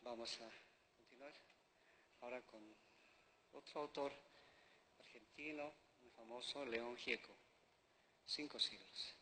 Vamos a continuar ahora con otro autor argentino muy famoso, León Gieco, 5 siglos.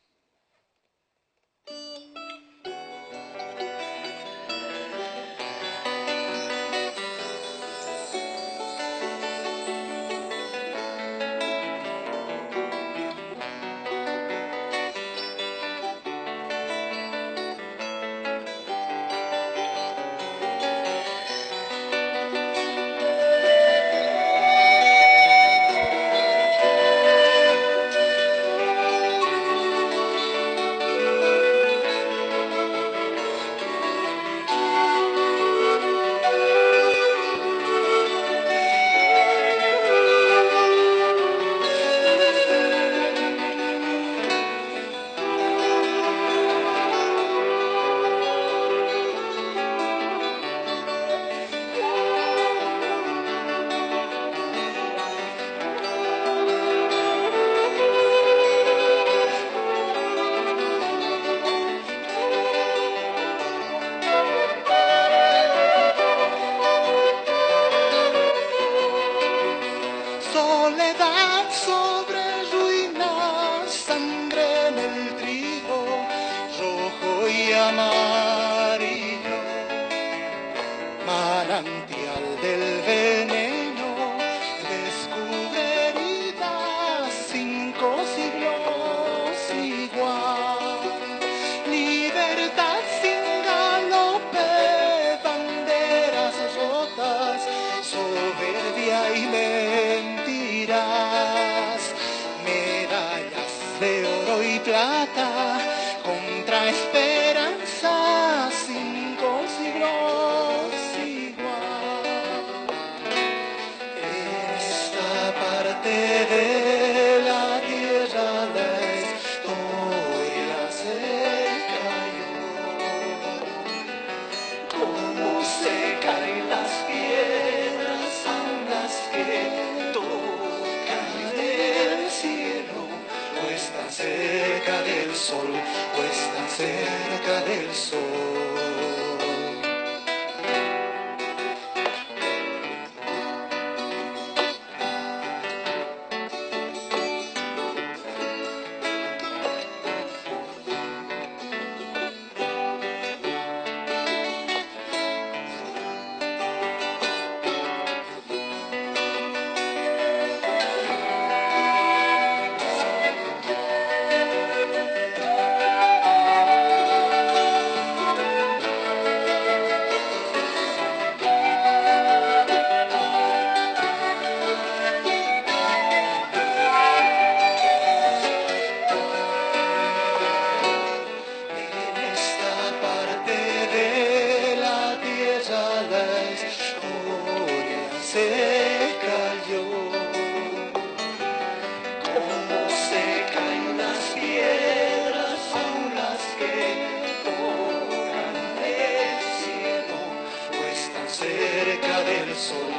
Soledad sobre ruinas, sangre en el trigo, rojo y amarillo, manantial del veneno, descubre heridas, 5 siglos igual. Libertad sin galope, banderas rotas, soberbia y mentiras, medallas de oro y plata, contra esperanza, 5 siglos igual. Esta parte de la tierra la historia se cayó, como se caen las piedras, aún las que tocan el cielo, o están cerca del sol, o están cerca del sol. Se cayó, como se caen las piedras, aún las que tocan el cielo, o están cerca del sol.